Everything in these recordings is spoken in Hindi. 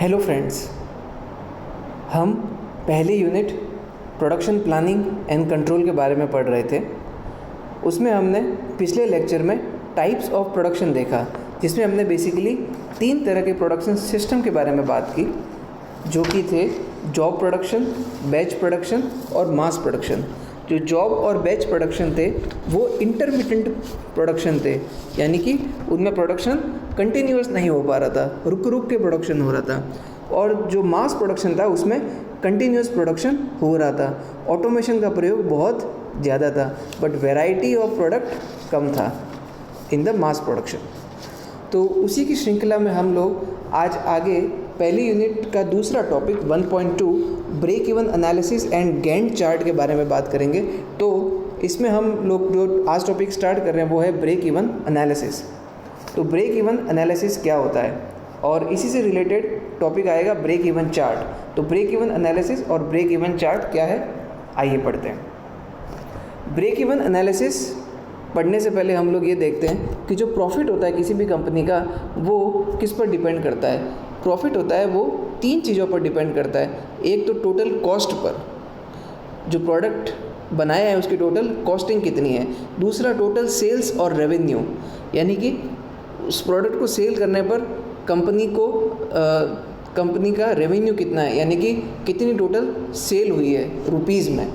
हेलो फ्रेंड्स, हम पहली unit production planning and control के बारे में पढ़ रहे थे। उसमें हमने पिछले लेक्चर में टाइप्स ऑफ प्रोडक्शन देखा, जिसमें हमने बेसिकली 3 तरह के प्रोडक्शन सिस्टम के बारे में बात की, जो कि थे जॉब प्रोडक्शन, बैच प्रोडक्शन और मास प्रोडक्शन। जो जॉब और बैच प्रोडक्शन थे वो इंटरमिटेंट प्रोडक्शन थे, यानी कि उनमें प्रोडक्शन कंटिन्यूअस नहीं हो पा रहा था, रुक रुक के प्रोडक्शन हो रहा था। और जो मास प्रोडक्शन था उसमें कंटिन्यूअस प्रोडक्शन हो रहा था, ऑटोमेशन का प्रयोग बहुत ज़्यादा था, बट वैरायटी ऑफ प्रोडक्ट कम था इन द मास प्रोडक्शन। तो उसी की श्रृंखला में हम लोग आज आगे पहली यूनिट का दूसरा topic 1.2 break even analysis and Gantt chart के बारे में बात करेंगे। तो इसमें हम लोग जो आज टॉपिक स्टार्ट कर रहे हैं वो है ब्रेक इवन एनालिसिस। तो ब्रेक इवन एनालिसिस क्या होता है, और इसी से रिलेटेड टॉपिक आएगा ब्रेक इवन चार्ट। तो ब्रेक इवन एनालिसिस और ब्रेक इवन चार्ट क्या है, आइए पढ़ते हैं। ब्रेक इवन एनालिसिस पढ़ने से पहले हम लोग ये देखते हैं कि जो प्रॉफिट होता है किसी भी कंपनी का वो किस पर डिपेंड करता है। प्रॉफिट होता है वो 3 चीज़ों पर डिपेंड करता है। एक तो टोटल कॉस्ट पर, जो प्रोडक्ट बनाया है उसकी टोटल कॉस्टिंग कितनी है। दूसरा टोटल सेल्स और रेवेन्यू, यानी कि उस प्रोडक्ट को सेल करने पर कंपनी का रेवेन्यू कितना है, यानी कि कितनी टोटल सेल हुई है रुपीज़ में।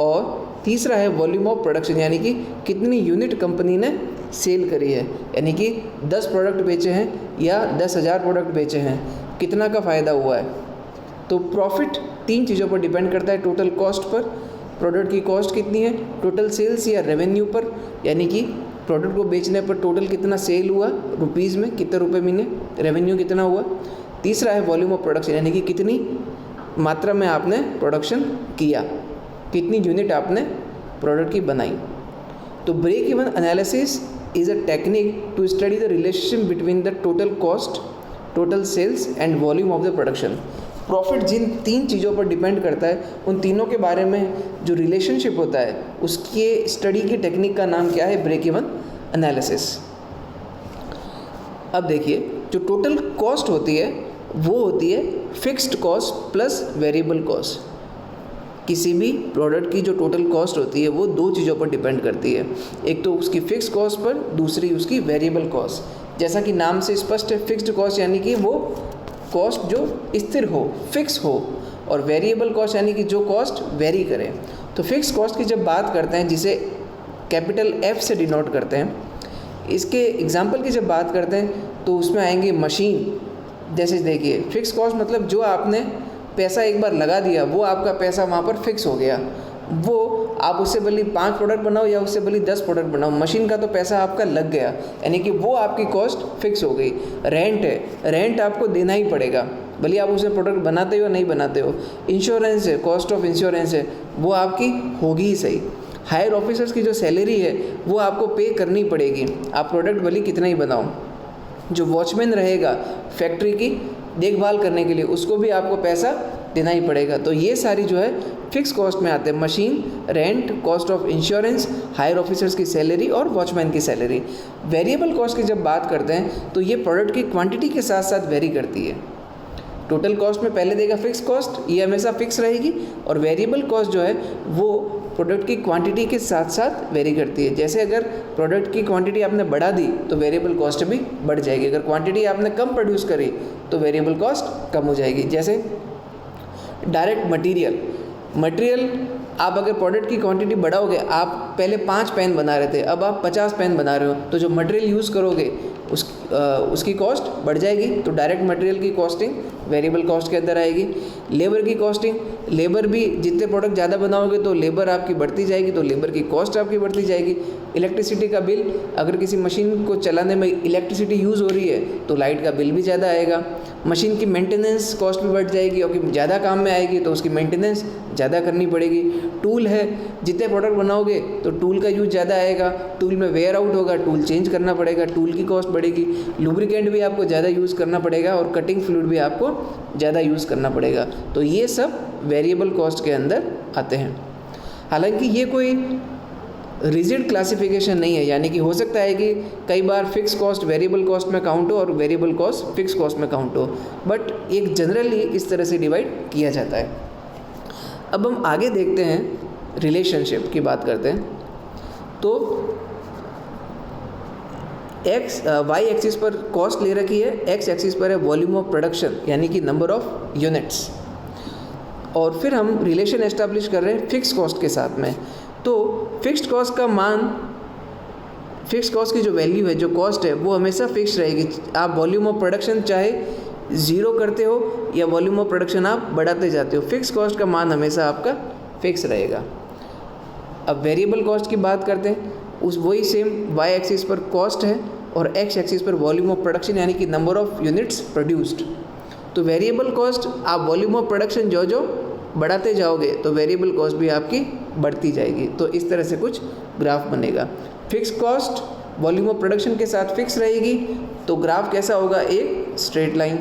और तीसरा है वॉल्यूम ऑफ प्रोडक्शन, यानी कि कितनी यूनिट कंपनी ने सेल करी है, यानी कि 10 प्रोडक्ट बेचे हैं या 10,000 प्रोडक्ट बेचे हैं, कितना का फ़ायदा हुआ है। तो प्रॉफिट 3 चीज़ों पर डिपेंड करता है, टोटल कॉस्ट पर, प्रोडक्ट की कॉस्ट कितनी है, टोटल सेल्स या रेवेन्यू पर, यानी कि प्रोडक्ट को बेचने पर टोटल कितना सेल हुआ रुपीज़ में, कितने रुपए महीने, रेवेन्यू कितना हुआ। तीसरा है वॉल्यूम ऑफ प्रोडक्शन, यानी कि कितनी मात्रा में आपने प्रोडक्शन किया, कितनी यूनिट आपने प्रोडक्ट की बनाई। तो break even analysis is a technique to study the relationship between the total cost, total sales and volume of the production. Profit जिन 3 चीज़ों पर डिपेंड करता है, उन तीनों के बारे में जो रिलेशनशिप होता है उसके स्टडी की टेक्निक का नाम क्या है, ब्रेक इवन एनालिसिस। अब देखिए, जो टोटल कॉस्ट होती है वो होती है fixed cost plus variable cost. किसी भी प्रोडक्ट की जो टोटल कॉस्ट होती है वो 2 चीज़ों पर डिपेंड करती है, एक तो उसकी फिक्स कॉस्ट पर, दूसरी उसकी वेरिएबल कॉस्ट। जैसा कि नाम से स्पष्ट है, फिक्स्ड कॉस्ट यानी कि वो कॉस्ट जो स्थिर हो, फिक्स हो, और वेरिएबल कॉस्ट यानी कि जो कॉस्ट वेरी करे। तो फिक्स कॉस्ट की जब बात करते हैं, जिसे कैपिटल F से डिनोट करते हैं, इसके एग्जाम्पल की जब बात करते हैं तो उसमें आएंगे मशीन। जैसे देखिए, फिक्स कॉस्ट मतलब जो आपने पैसा एक बार लगा दिया वो आपका पैसा वहाँ पर फिक्स हो गया, वो आप उससे भले 5 प्रोडक्ट बनाओ या उससे भले 10 प्रोडक्ट बनाओ, मशीन का तो पैसा आपका लग गया, यानी कि वो आपकी कॉस्ट फिक्स हो गई। रेंट है, रेंट आपको देना ही पड़ेगा, भले आप उसमें प्रोडक्ट बनाते हो नहीं बनाते हो। इंश्योरेंस है, कॉस्ट ऑफ इंश्योरेंस है, वो आपकी होगी ही सही। हायर ऑफिसर्स की जो सैलरी है वो आपको पे करनी पड़ेगी, आप प्रोडक्ट भले कितना ही बनाओ। जो वॉचमैन रहेगा फैक्ट्री की देखभाल करने के लिए, उसको भी आपको पैसा देना ही पड़ेगा। तो ये सारी जो है फिक्स कॉस्ट में आते हैं, machine, rent, cost of insurance, higher officers की सैलरी और वॉचमैन की सैलरी। वेरिएबल कॉस्ट की जब बात करते हैं तो ये प्रोडक्ट की क्वांटिटी के साथ साथ वेरी करती है। टोटल कॉस्ट में पहले देगा फिक्स कॉस्ट, ये हमेशा फिक्स रहेगी, और वेरिएबल कॉस्ट जो है वो प्रोडक्ट की क्वांटिटी के साथ साथ वेरी करती है। जैसे अगर प्रोडक्ट की क्वांटिटी आपने बढ़ा दी तो वेरिएबल कॉस्ट भी बढ़ जाएगी, अगर क्वांटिटी आपने कम प्रोड्यूस करी तो वेरिएबल कॉस्ट कम हो जाएगी। जैसे डायरेक्ट मटेरियल, आप अगर प्रोडक्ट की क्वांटिटी बढ़ाओगे, आप पहले 5 पेन बना रहे थे, अब आप 50 पेन बना रहे हो, तो जो मटेरियल यूज़ करोगे उसकी कॉस्ट बढ़ जाएगी। तो डायरेक्ट मटेरियल की कॉस्टिंग वेरिएबल कॉस्ट के अंदर आएगी। लेबर की कॉस्टिंग, लेबर भी जितने प्रोडक्ट ज़्यादा बनाओगे तो लेबर आपकी बढ़ती जाएगी, तो लेबर की कॉस्ट आपकी बढ़ती जाएगी। इलेक्ट्रिसिटी का बिल, अगर किसी मशीन को चलाने में इलेक्ट्रिसिटी यूज़ हो रही है तो लाइट का बिल भी ज़्यादा आएगा। मशीन की मेंटेनेंस कॉस्ट भी बढ़ जाएगी, क्योंकि ज़्यादा काम में आएगी तो उसकी मेंटेनेंस ज़्यादा करनी पड़ेगी। टूल है, जितने प्रोडक्ट बनाओगे तो टूल का यूज़ ज़्यादा आएगा, टूल में वेयर आउट होगा, टूल चेंज करना पड़ेगा, टूल की कॉस्ट बढ़ेगी। लुब्रिकेंट भी आपको ज़्यादा यूज़ करना पड़ेगा और कटिंग फ्लूइड भी आपको ज़्यादा यूज़ करना पड़ेगा। तो ये सब वेरिएबल कॉस्ट के अंदर आते हैं। हालांकि ये कोई रिजिड क्लासिफिकेशन नहीं है, यानी कि हो सकता है कि कई बार फिक्स कॉस्ट वेरिएबल कॉस्ट में काउंट हो और वेरिएबल कॉस्ट फिक्स कॉस्ट में काउंट हो, बट एक जनरली इस तरह से डिवाइड किया जाता है। अब हम आगे देखते हैं, रिलेशनशिप की बात करते हैं। तो वाई एक्सिस पर कॉस्ट ले रखी है, एक्स एक्सिस पर है वॉल्यूम ऑफ प्रोडक्शन यानी कि नंबर ऑफ यूनिट्स, और फिर हम रिलेशन एस्टैब्लिश कर रहे हैं फिक्स कॉस्ट के साथ में। तो फिक्स्ड कॉस्ट का मान, फिक्स कॉस्ट की जो वैल्यू है, जो कॉस्ट है, वो हमेशा फिक्स रहेगी। आप वॉल्यूम ऑफ प्रोडक्शन चाहे ज़ीरो करते हो या वॉल्यूम ऑफ प्रोडक्शन आप बढ़ाते जाते हो, फिक्स कॉस्ट का मान हमेशा आपका फिक्स रहेगा। अब वेरिएबल कॉस्ट की बात करते हैं, उस वही सेम वाई एक्सिस पर कॉस्ट है और एक्स एक्सिस पर वॉल्यूम ऑफ प्रोडक्शन यानी कि नंबर ऑफ यूनिट्स प्रोड्यूस्ड। तो वेरिएबल कॉस्ट आप वॉल्यूम ऑफ प्रोडक्शन जो जो बढ़ाते जाओगे तो वेरिएबल कॉस्ट भी आपकी बढ़ती जाएगी। तो इस तरह से कुछ ग्राफ बनेगा। Fix cost volume of production के साथ फिक्स रहेगी तो ग्राफ कैसा होगा, एक स्ट्रेट लाइन।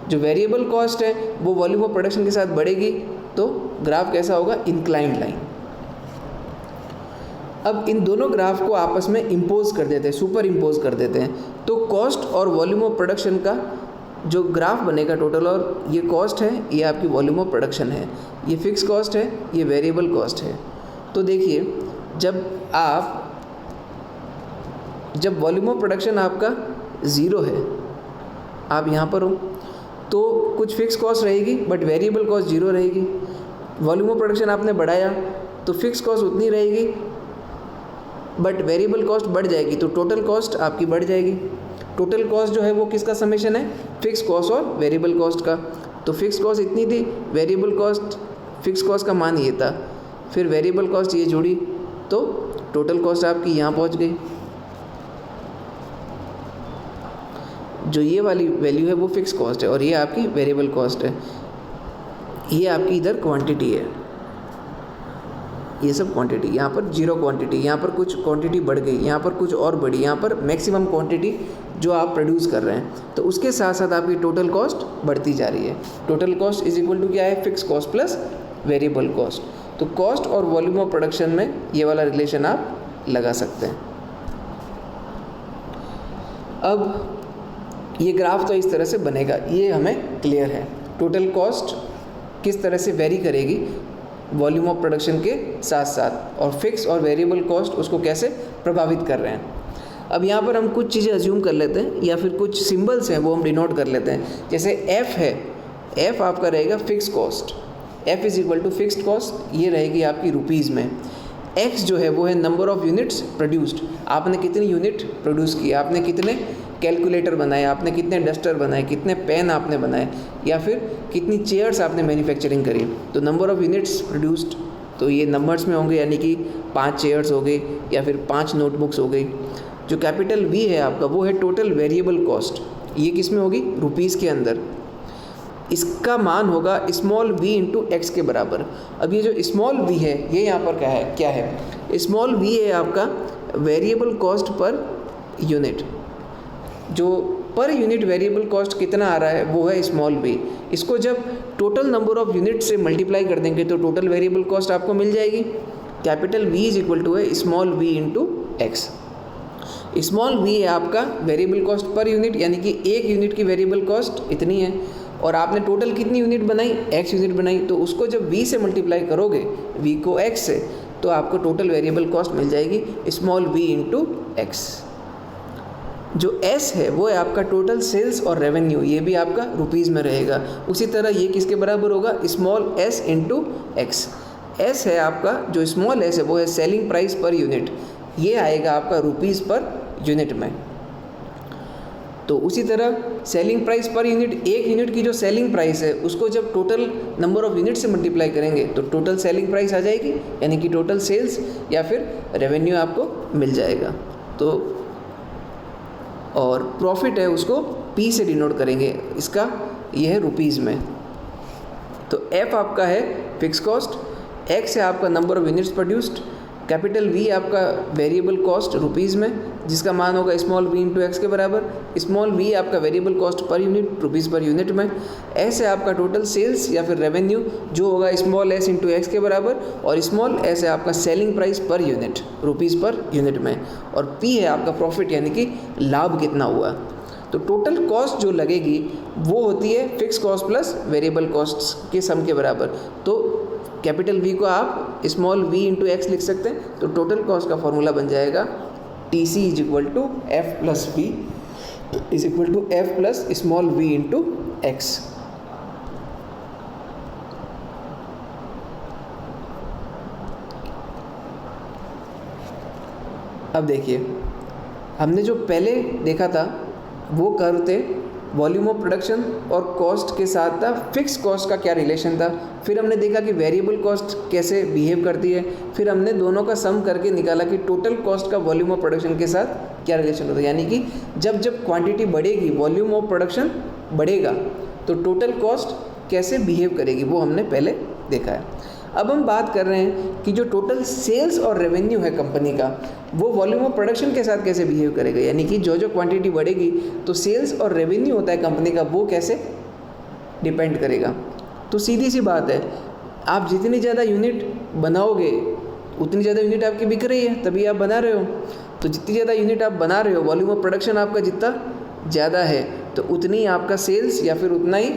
जो वेरिएबल कॉस्ट है वो वॉल्यूम ऑफ प्रोडक्शन के साथ बढ़ेगी तो ग्राफ कैसा होगा, इंक्लाइंड लाइन। अब इन दोनों ग्राफ को आपस में इम्पोज कर देते हैं, सुपर इम्पोज कर देते हैं, तो कॉस्ट और वॉल्यूम ऑफ प्रोडक्शन का जो ग्राफ बनेगा टोटल, और ये कॉस्ट है, ये आपकी वॉल्यूम ऑफ प्रोडक्शन है, ये फिक्स कॉस्ट है, ये वेरिएबल कॉस्ट है। तो देखिए, जब वॉल्यूम ऑफ प्रोडक्शन आपका ज़ीरो है, आप यहाँ पर हो, तो कुछ फिक्स कॉस्ट रहेगी बट वेरिएबल कॉस्ट ज़ीरो रहेगी। वॉल्यूम ऑफ प्रोडक्शन आपने बढ़ाया तो फिक्स कॉस्ट उतनी रहेगी बट वेरिएबल कॉस्ट बढ़ जाएगी, तो टोटल कॉस्ट आपकी बढ़ जाएगी। टोटल कॉस्ट जो है वो किसका समेशन है, फिक्स कॉस्ट और वेरिएबल कॉस्ट का। तो फिक्स कॉस्ट इतनी थी, वेरिएबल कॉस्ट, फिक्स कॉस्ट का मान ये था, फिर वेरिएबल कॉस्ट ये जुड़ी तो टोटल कॉस्ट आपकी यहाँ पहुँच गई। जो ये वाली वैल्यू है वो फिक्स कॉस्ट है और ये आपकी वेरिएबल कॉस्ट है। ये आपकी इधर क्वांटिटी है, ये सब क्वांटिटी, यहाँ पर जीरो क्वांटिटी, यहाँ पर कुछ क्वांटिटी बढ़ गई, यहाँ पर कुछ और बढ़ी, यहाँ पर मैक्सिमम क्वांटिटी जो आप प्रोड्यूस कर रहे हैं। तो उसके साथ साथ आपकी टोटल कॉस्ट बढ़ती जा रही है। Total cost is equal to क्या है, fix cost plus variable cost. तो कॉस्ट और वॉल्यूम ऑफ प्रोडक्शन में ये वाला रिलेशन आप लगा सकते हैं। अब ये ग्राफ तो इस तरह से बनेगा, ये हमें क्लियर है। टोटल कॉस्ट किस तरह से वेरी करेगी वॉल्यूम ऑफ प्रोडक्शन के साथ साथ, और फिक्स और वेरिएबल कॉस्ट उसको कैसे प्रभावित कर रहे हैं। अब यहाँ पर हम कुछ चीज़ें अज्यूम कर लेते हैं या फिर कुछ सिंबल्स हैं वो हम डिनोट कर लेते हैं। जैसे एफ है, एफ आपका रहेगा fix cost, F is equal to fixed cost, ये रहेगी आपकी रुपीज़ में। एक्स जो है वो है नंबर ऑफ़ यूनिट्स प्रोड्यूस्ड, आपने कितनी यूनिट प्रोड्यूस की, आपने कितने कैलकुलेटर बनाए, आपने कितने डस्टर बनाए, कितने पेन आपने बनाए, या फिर कितनी चेयर्स आपने मैन्युफैक्चरिंग करी। तो नंबर ऑफ़ यूनिट्स प्रोड्यूस्ड तो ये नंबर्स में होंगे, यानी कि 5 चेयर्स हो गई या फिर 5 नोटबुक्स हो गई। जो कैपिटल वी है आपका वो है टोटल वेरिएबल कॉस्ट, ये किस में होगी, रुपीज़ के अंदर। इसका मान होगा स्मॉल v इंटू एक्स के बराबर। अब ये जो स्मॉल v है ये यहाँ पर क्या है, स्मॉल v है आपका वेरिएबल कॉस्ट पर यूनिट। जो पर यूनिट वेरिएबल कॉस्ट कितना आ रहा है वो है स्मॉल v। इसको जब टोटल नंबर ऑफ यूनिट से मल्टीप्लाई कर देंगे तो टोटल वेरिएबल कॉस्ट आपको मिल जाएगी। Capital V is equal to है small v into X. Small v है आपका वेरिएबल कॉस्ट पर यूनिट, यानी कि एक यूनिट की वेरिएबल कॉस्ट इतनी है और आपने टोटल कितनी यूनिट बनाई, x यूनिट बनाई, तो उसको जब v से मल्टीप्लाई करोगे, v को x से, तो आपको टोटल वेरिएबल कॉस्ट मिल जाएगी स्मॉल v इंटू एक्स। जो s है वो है आपका टोटल सेल्स और रेवेन्यू, ये भी आपका रुपीज़ में रहेगा। उसी तरह ये किसके बराबर होगा, small s into x. s है आपका, जो स्मॉल s है वो है सेलिंग प्राइस पर यूनिट, ये आएगा आपका रुपीज़ पर यूनिट में। तो उसी तरह सेलिंग प्राइस पर यूनिट, एक यूनिट की जो सेलिंग प्राइस है उसको जब टोटल नंबर ऑफ़ यूनिट से मल्टीप्लाई करेंगे तो टोटल सेलिंग प्राइस आ जाएगी, यानी कि टोटल सेल्स या फिर रेवेन्यू आपको मिल जाएगा। तो और प्रॉफिट है उसको P से डिनोट करेंगे, इसका ये है रुपीज़ में। तो F आपका है फिक्स कॉस्ट, X है आपका number of units produced, capital V आपका वेरिएबल कॉस्ट रुपीज़ में, जिसका मान होगा स्मॉल v इंटू एक्स के बराबर। स्मॉल v आपका variable cost per unit rupees per unit में। s है आपका टोटल सेल्स या फिर रेवेन्यू जो होगा स्मॉल s इंटू एक्स के बराबर, और स्मॉल s है आपका selling price per unit rupees per unit में, और p है आपका प्रॉफिट यानी कि लाभ कितना हुआ। तो टोटल कॉस्ट जो लगेगी वो होती है fix cost plus variable cost के सम के बराबर। तो कैपिटल V को आप स्मॉल v इंटू एक्स लिख सकते हैं। तो टोटल कॉस्ट का फॉर्मूला बन जाएगा TC is equal to F plus V is equal to F plus small v into x. अब देखिए, हमने जो पहले देखा था वो कर्व थे वॉल्यूम ऑफ प्रोडक्शन और कॉस्ट के साथ था फिक्स कॉस्ट का क्या रिलेशन था। फिर हमने देखा कि वेरिएबल कॉस्ट कैसे बिहेव करती है। फिर हमने दोनों का सम करके निकाला कि टोटल कॉस्ट का वॉल्यूम ऑफ प्रोडक्शन के साथ क्या रिलेशन होता है, यानी कि जब क्वांटिटी बढ़ेगी वॉल्यूम ऑफ प्रोडक्शन बढ़ेगा तो टोटल कॉस्ट कैसे बिहेव करेगी वो हमने पहले देखा है। अब हम बात कर रहे हैं कि जो टोटल सेल्स और रेवेन्यू है कंपनी का वो वॉल्यूम ऑफ प्रोडक्शन के साथ कैसे बिहेव करेगा, यानी कि जो क्वांटिटी बढ़ेगी तो सेल्स और रेवेन्यू होता है कंपनी का वो कैसे डिपेंड करेगा। तो सीधी सी बात है, आप जितनी ज़्यादा यूनिट बनाओगे उतनी ज़्यादा यूनिट आपकी बिक रही है तभी आप बना रहे हो। तो जितनी ज़्यादा यूनिट आप बना रहे हो, वॉल्यूम ऑफ प्रोडक्शन आपका जितना ज़्यादा है तो उतनी ही आपका सेल्स या फिर उतना ही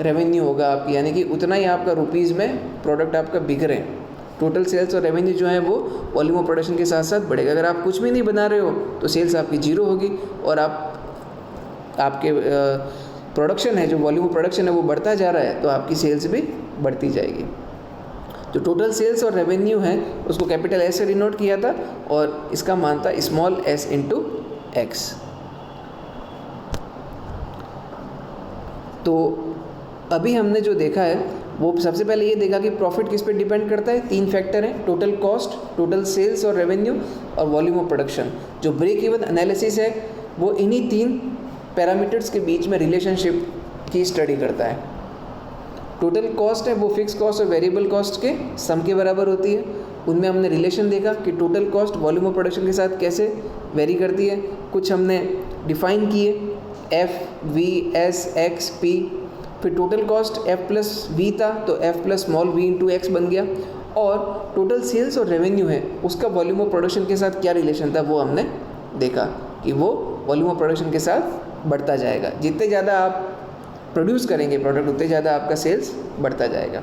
रेवेन्यू होगा आपकी, यानी कि उतना ही आपका रुपीज़ में प्रोडक्ट आपका बिक रहे हैं। टोटल सेल्स और रेवेन्यू जो है वो वॉल्यूम ऑफ प्रोडक्शन के साथ साथ बढ़ेगा। अगर आप कुछ भी नहीं बना रहे हो तो सेल्स आपकी जीरो होगी और आपके प्रोडक्शन है जो वॉल्यूम ऑफ प्रोडक्शन है वो बढ़ता जा रहा है तो आपकी सेल्स भी बढ़ती जाएगी। जो टोटल सेल्स और रेवेन्यू है उसको कैपिटल एस से डिनोट किया था और इसका मान था स्मॉल एस इंटू एक्स। तो अभी हमने जो देखा है वो सबसे पहले ये देखा कि प्रॉफिट किस पे डिपेंड करता है। 3 फैक्टर हैं, टोटल कॉस्ट, टोटल सेल्स और रेवेन्यू और वॉल्यूम ऑफ प्रोडक्शन। जो ब्रेक इवन एनालिसिस है वो इन्हीं 3 पैरामीटर्स के बीच में रिलेशनशिप की स्टडी करता है। टोटल कॉस्ट है वो फिक्स कॉस्ट और वेरिएबल कॉस्ट के सम के बराबर होती है। उनमें हमने रिलेशन देखा कि total cost volume of production के साथ कैसे वेरी करती है। कुछ हमने डिफाइन किए, F, V, S, X, P। फिर total cost F plus V था तो F plus small v into x बन गया। और टोटल सेल्स और रेवेन्यू है उसका वॉल्यूम ऑफ प्रोडक्शन के साथ क्या रिलेशन था वो हमने देखा कि वो वॉल्यूम ऑफ प्रोडक्शन के साथ बढ़ता जाएगा। जितने ज़्यादा आप प्रोड्यूस करेंगे प्रोडक्ट उतने ज़्यादा आपका सेल्स बढ़ता जाएगा।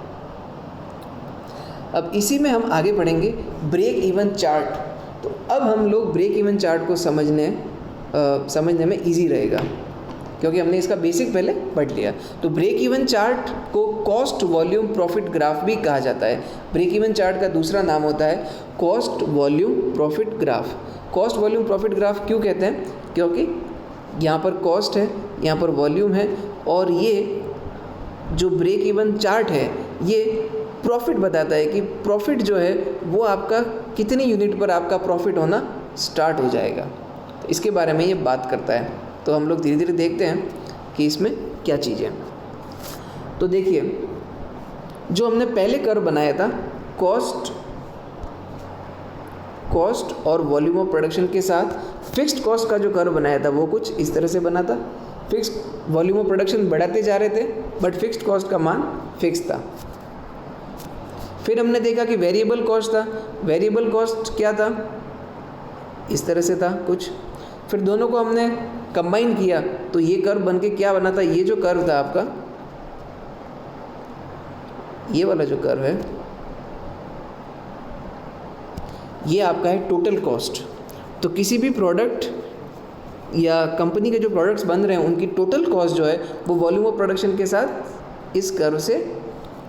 अब इसी में हम आगे बढ़ेंगे ब्रेक इवन चार्ट। तो अब हम लोग ब्रेक इवन चार्ट को समझने में ईजी रहेगा क्योंकि हमने इसका बेसिक पहले पढ़ लिया। तो ब्रेक इवन चार्ट को कॉस्ट वॉल्यूम प्रॉफिट ग्राफ भी कहा जाता है। ब्रेक इवन चार्ट का दूसरा नाम होता है cost volume profit graph. Cost volume profit graph क्यों कहते हैं, क्योंकि यहाँ पर कॉस्ट है, यहाँ पर वॉल्यूम है और ये जो ब्रेक इवन चार्ट है ये प्रॉफिट बताता है कि प्रॉफिट जो है वो आपका कितनी यूनिट पर आपका प्रॉफिट होना स्टार्ट हो जाएगा। तो इसके बारे में ये बात करता है। तो हम लोग धीरे धीरे देखते हैं कि इसमें क्या चीज़ें। तो देखिए, जो हमने पहले कर्व बनाया था कॉस्ट और वॉल्यूम ऑफ प्रोडक्शन के साथ फिक्स्ड कॉस्ट का जो कर्व बनाया था वो कुछ इस तरह से बना था। फिक्स्ड वॉल्यूम ऑफ प्रोडक्शन बढ़ाते जा रहे थे बट फिक्स्ड कॉस्ट का मान फिक्स था। फिर हमने देखा कि वेरिएबल कॉस्ट था। वेरिएबल कॉस्ट क्या था, इस तरह से था कुछ। फिर दोनों को हमने कंबाइन किया तो ये कर्व बन के क्या बना था, ये जो कर्व था आपका, ये वाला जो कर्व है ये आपका है टोटल कॉस्ट। तो किसी भी प्रोडक्ट या कंपनी के जो प्रोडक्ट्स बन रहे हैं उनकी टोटल कॉस्ट जो है वो वॉल्यूम ऑफ प्रोडक्शन के साथ इस कर्व से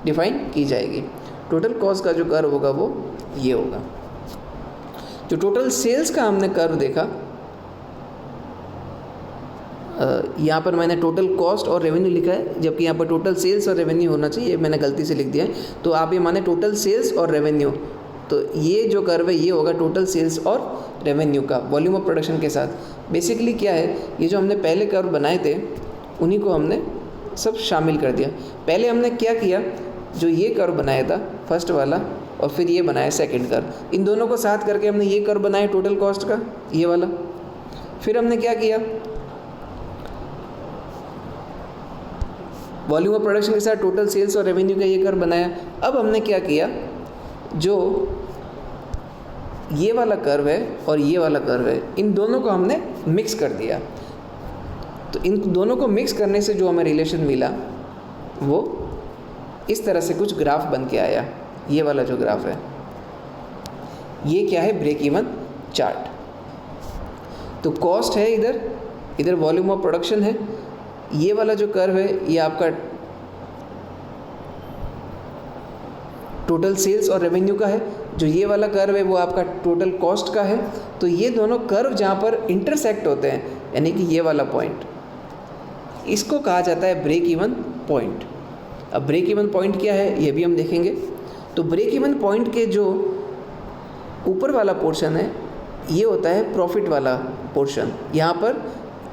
डिफाइन की जाएगी। टोटल कॉस्ट का जो कर्व होगा वो ये होगा। जो टोटल सेल्स का हमने कर्व देखा, यहाँ पर मैंने टोटल कॉस्ट और रेवेन्यू लिखा है जबकि यहाँ पर टोटल सेल्स और रेवेन्यू होना चाहिए, मैंने गलती से लिख दिया है। तो आप ये माने टोटल सेल्स और रेवेन्यू, तो ये जो कर्व है ये होगा टोटल सेल्स और रेवेन्यू का वॉल्यूम ऑफ प्रोडक्शन के साथ। बेसिकली क्या है, ये जो हमने पहले कर्व बनाए थे उन्हीं को हमने सब शामिल कर दिया। पहले हमने क्या किया, जो ये कर्व बनाया था फर्स्ट वाला और फिर ये बनाया सेकंड कर्व, इन दोनों को साथ करके हमने ये कर्व बनाया टोटल कॉस्ट का, ये वाला। फिर हमने क्या किया, वॉल्यूम ऑफ प्रोडक्शन के साथ टोटल सेल्स और रेवेन्यू का ये कर्व बनाया। अब हमने क्या किया, जो ये वाला कर्व है और ये वाला कर्व है, इन दोनों को हमने मिक्स कर दिया। तो इन दोनों को मिक्स करने से जो हमें रिलेशन मिला वो इस तरह से कुछ ग्राफ बन के आया। ये वाला जो ग्राफ है ये क्या है, ब्रेक इवन चार्ट। तो कॉस्ट है इधर, इधर वॉल्यूम ऑफ प्रोडक्शन है, ये वाला जो कर्व है ये आपका टोटल सेल्स और रेवेन्यू का है, जो ये वाला कर्व है वो आपका टोटल कॉस्ट का है। तो ये दोनों कर्व जहाँ पर इंटरसेक्ट होते हैं, यानी कि ये वाला पॉइंट, इसको कहा जाता है ब्रेक इवन पॉइंट। अब ब्रेक इवन पॉइंट क्या है ये भी हम देखेंगे। तो ब्रेक इवन पॉइंट के जो ऊपर वाला पोर्शन है ये होता है प्रॉफिट वाला पोर्शन। यहाँ पर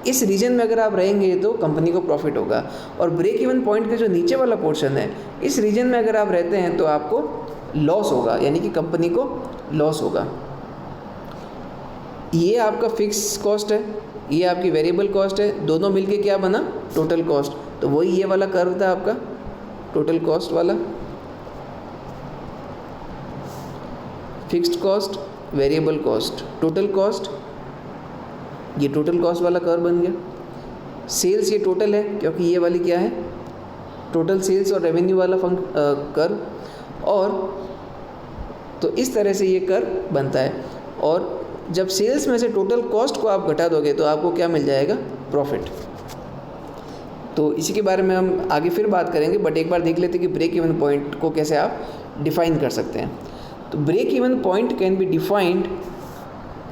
इस रीजन में अगर आप रहेंगे तो कंपनी को प्रॉफिट होगा, और ब्रेक इवन पॉइंट का जो नीचे वाला पोर्शन है इस रीजन में अगर आप रहते हैं तो आपको लॉस होगा, यानी कि कंपनी को लॉस होगा। ये आपका फिक्स कॉस्ट है, ये आपकी वेरिएबल कॉस्ट है, दोनों मिलके क्या बना, टोटल कॉस्ट। तो वही ये वाला कर्व था आपका टोटल कॉस्ट वाला, fixed cost, variable cost, total cost, ये टोटल कॉस्ट वाला कर्व बन गया। सेल्स ये टोटल है क्योंकि ये वाली क्या है, टोटल सेल्स और रेवेन्यू वाला कर्व, और तो इस तरह से ये कर्व बनता है। और जब सेल्स में से टोटल कॉस्ट को आप घटा दोगे तो आपको क्या मिल जाएगा, प्रॉफिट। तो इसी के बारे में हम आगे फिर बात करेंगे, बट एक बार देख लेते हैं कि ब्रेक इवन पॉइंट को कैसे आप डिफाइन कर सकते हैं। तो break even point can be defined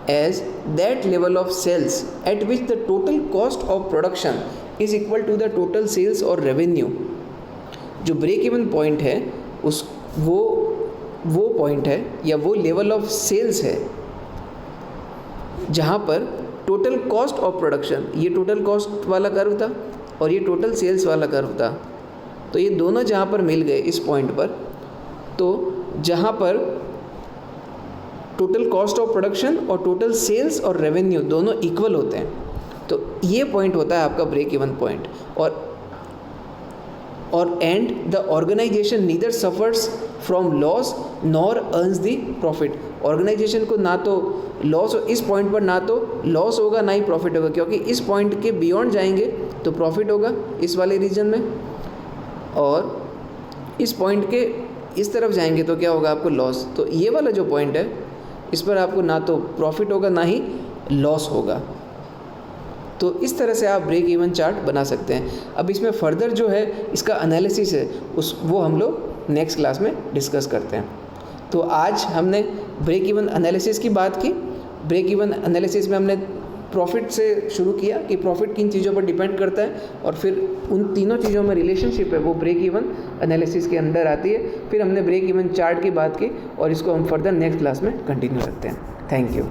as that level of sales at which the total cost of production is equal to the total sales और revenue। जो ब्रेक इवन पॉइंट है उस वो पॉइंट है या वो लेवल ऑफ सेल्स है जहाँ पर टोटल कॉस्ट ऑफ प्रोडक्शन, ये टोटल कॉस्ट वाला कर्व था और ये टोटल सेल्स वाला कर्व था। तो ये दोनों जहाँ पर मिल गए इस पॉइंट पर, तो जहाँ पर टोटल कॉस्ट ऑफ प्रोडक्शन और टोटल सेल्स और रेवेन्यू दोनों इक्वल होते हैं, तो ये पॉइंट होता है आपका ब्रेक इवन पॉइंट। और and the organisation neither suffers from loss nor earns the profit. Organisation को ना तो लॉस, इस पॉइंट पर ना तो लॉस होगा ना ही प्रॉफिट होगा, क्योंकि इस पॉइंट के बियॉन्ड जाएंगे तो प्रॉफिट होगा इस वाले रीजन में, और इस पॉइंट के इस तरफ जाएंगे तो क्या होगा, आपको लॉस। तो ये वाला जो पॉइंट है इस पर आपको ना तो प्रॉफिट होगा ना ही लॉस होगा। तो इस तरह से आप ब्रेक इवन चार्ट बना सकते हैं। अब इसमें फर्दर जो है इसका एनालिसिस है वो हम लोग नेक्स्ट क्लास में डिस्कस करते हैं। तो आज हमने ब्रेक इवन एनालिसिस की बात की। ब्रेक इवन एनालिसिस में हमने प्रॉफिट से शुरू किया कि प्रॉफिट किन चीज़ों पर डिपेंड करता है, और फिर उन तीनों चीज़ों में रिलेशनशिप है वो ब्रेक इवन एनालिसिस के अंदर आती है। फिर हमने ब्रेक इवन चार्ट की बात की और इसको हम फर्दर नेक्स्ट क्लास में कंटिन्यू करते हैं। Thank you.